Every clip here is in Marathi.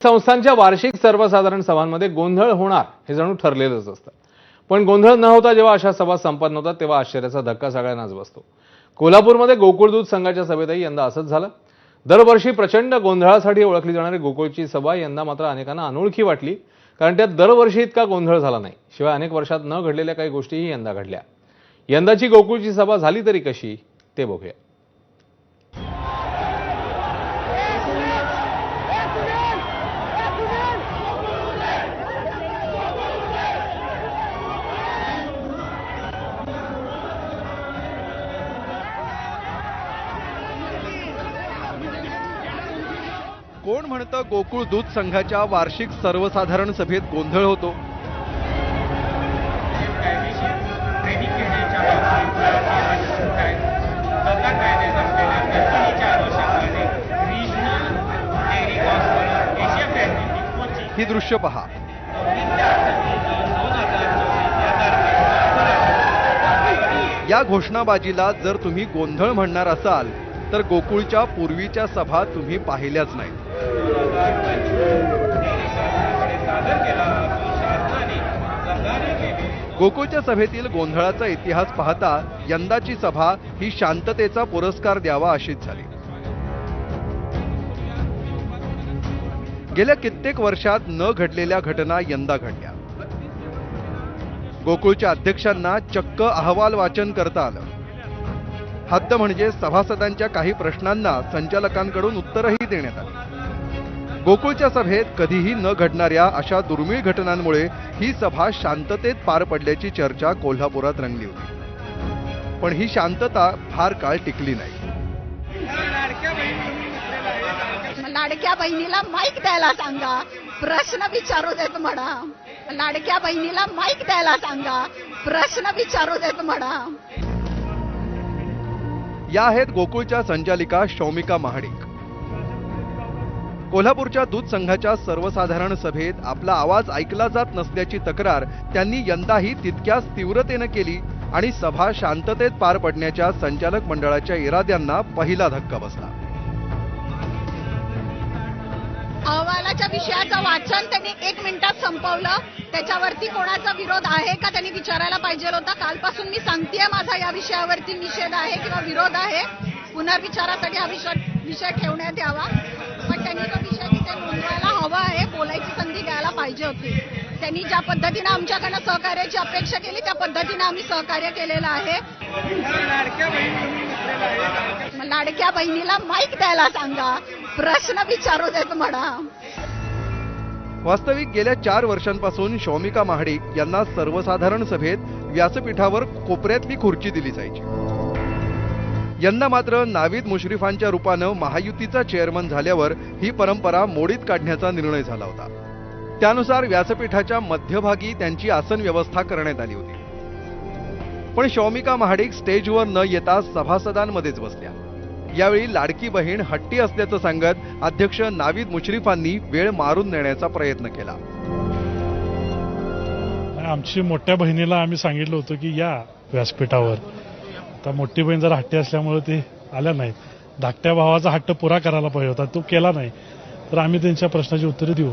संस्थांच्या वार्षिक सर्वसाधारण सभांमध्ये गोंधळ होणार हे जणू ठरलेलंच असतं। पण गोंधळ न होता जेव्हा अशा सभा संपन्न होतात तेव्हा आश्चर्याचा धक्का सगळ्यांनाच बसतो। कोल्हापूरमध्ये गोकुळ दूध संघाच्या सभेतही यंदा असंच झालं। दरवर्षी प्रचंड गोंधळासाठी ओळखली जाणारी गोकुळची सभा यंदा मात्र अनेकांना अनोळखी वाटली, कारण त्यात दरवर्षी इतका गोंधळ झाला नाही। शिवाय अनेक वर्षात न घडलेल्या काही गोष्टीही यंदा घडल्या। यंदाची गोकुळची सभा झाली तरी कशी ते बघूया। कोण म्हणतं गोकुळ दूध संघाच्या वार्षिक सर्वसाधारण सभेत गोंधळ होतो? ही दृश्य पहा। या घोषणाबाजीला जर तुम्ही गोंधळ म्हणणार असाल तर गोकुळच्या पूर्वीच्या सभा तुम्ही पाहिल्याच नाहीत। गोकुळच्या सभेतील गोंधळाचा इतिहास पाहता यंदाची सभा ही शांततेचा पुरस्कार द्यावा अशीच झाली। गेल्या कित्येक वर्षात न घडलेल्या घटना यंदा घडल्या। गोकुळच्या अध्यक्षांना चक्क अहवाल वाचन करता आलं। हद्द म्हणजे सभासदांच्या काही प्रश्नांना संचालकांकडून उत्तरही देण्यात आली। गोकुळच्या सभेत कधीही न घडणाऱ्या अशा दुर्मिळ घटनांमुळे ही सभा शांततेत पार पडल्याची चर्चा कोल्हापुरात रंगली होती। पण ही शांतता फार काळ टिकली नाही। लाडक्या बहिणीला माईक द्यायला सांगा, प्रश्न विचारू देत म्हणा। लाडक्या बहिणीला माईक द्यायला सांगा, प्रश्न विचारू देत म्हणा। या आहेत गोकुळच्या संचालिका शौमिका महाडिक। कोल्हापूरच्या दूध संघाच्या सर्वसाधारण सभेत आपला आवाज ऐकला जात नसल्याची तक्रार त्यांनी यंदाही तितक्याच तीव्रतेने केली आणि सभा शांततेत पार पडण्याच्या संचालक मंडळाच्या इराद्यांना पहिला धक्का बसला। अहवालाच्या विषयाचं वाचन त्यांनी 1 मिनिटात संपवलं। त्याच्यावरती कोणाचा विरोध आहे का त्यांनी विचारायला पाहिजे होता। कालपासून मी सांगतेय माझा या विषयावरती निषेध आहे किंवा विरोध आहे। पुनर्विचारासाठी हा विषय ठेवण्यात यावा। पण त्यांनी तो विषय तिथे नोंदवायला हवा आहे, बोलायची संधी द्यायला पाहिजे होती। त्यांनी ज्या पद्धतीने आमच्याकडनं सहकार्याची अपेक्षा केली त्या पद्धतीने आम्ही सहकार्य केलेलं आहे। लाडक्या बहिणीला माईक द्यायला सांगा, प्रश्न विचारू देत म्हणा। वास्तविक गेल्या 4 वर्षांपासून शौमिका महाडिक यांना सर्वसाधारण सभेत व्यासपीठावर कोपऱ्यातली खुर्ची दिली जायची। यंदा मात्र नावीद मुश्रीफांच्या रूपानं महायुतीचा चेअरमन झाल्यावर ही परंपरा मोडीत काढण्याचा निर्णय झाला होता। त्यानुसार व्यासपीठाच्या मध्यभागी त्यांची आसन व्यवस्था करण्यात आली होती। पण शौमिका महाडिक स्टेजवर न येता सभासदांमध्येच बसल्या। यावेळी लाडकी बहीण हट्टी असल्याचं सांगत अध्यक्ष नावीद मुश्रीफांनी वेळ मारून नेण्याचा प्रयत्न केला। आमची मोठ्या बहिणीला आम्ही सांगितलं होतं की या व्यासपीठावर, तर मोठी बहीण जरा हट्टी असल्यामुळे ते आल्या नाहीत। धाकट्या भावाचा हट्ट पुरा करायला पाहिजे होता, तो केला नाही, तर आम्ही त्यांच्या प्रश्नाची उत्तरे देऊ।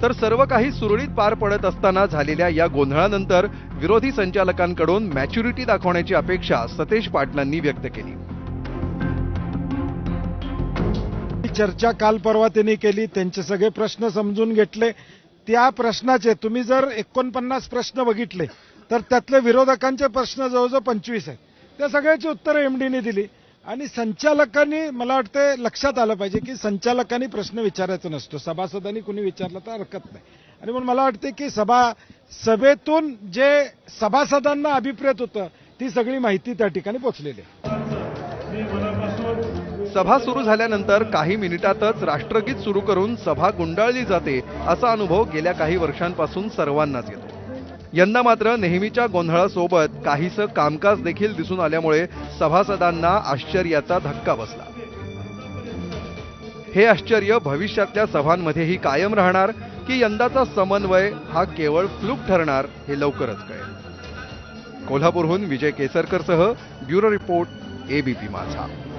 तर सर्व काही सुरळीत पार पडत असताना झालेल्या या गोंधळानंतर विरोधी संचालकांकडून मॅच्युरिटी दाखवण्याची अपेक्षा सतेज पाटलांनी व्यक्त केली। चर्चा काल परवा त्यांनी केली, त्यांचे सगळे प्रश्न समजून घेतले। त्या प्रश्नाचे तुम्ही जर 49 प्रश्न बघितले तर त्यातले विरोधकांचे प्रश्न जवळजवळ 25 आहेत। त्या सगळ्याची उत्तरं एमडीने दिली आणि संचालकांनी, मला वाटतं लक्षात आलं पाहिजे की संचालकांनी प्रश्न विचारायचा नसतो, सभासदांनी कुणी विचारला तर हरकत नाही। आणि म्हणून मला वाटतं की सभेतून जे सभासदांना अभिप्रेत होतं ती सगळी माहिती त्या ठिकाणी पोहोचलेली आहे। सभा सुरू झाल्यानंतर काही मिनिटातच राष्ट्रगीत सुरू करून सभा गुंडाळली जाते असा अनुभव गेल्या काही वर्षांपासून सर्वांनाच येतो। यंदा मात्र नेहमीच्या गोंधळासोबत काहीसं कामकाज देखील दिसून आल्यामुळे सभासदांना आश्चर्याचा धक्का बसला। हे आश्चर्य भविष्यातल्या सभांमध्येही कायम राहणार की यंदाचा समन्वय हा केवळ फ्लूक ठरणार हे लवकरच कळेल। कोल्हापूरहून विजय केसरकरसह ब्युरो रिपोर्ट, एबीपी माझा।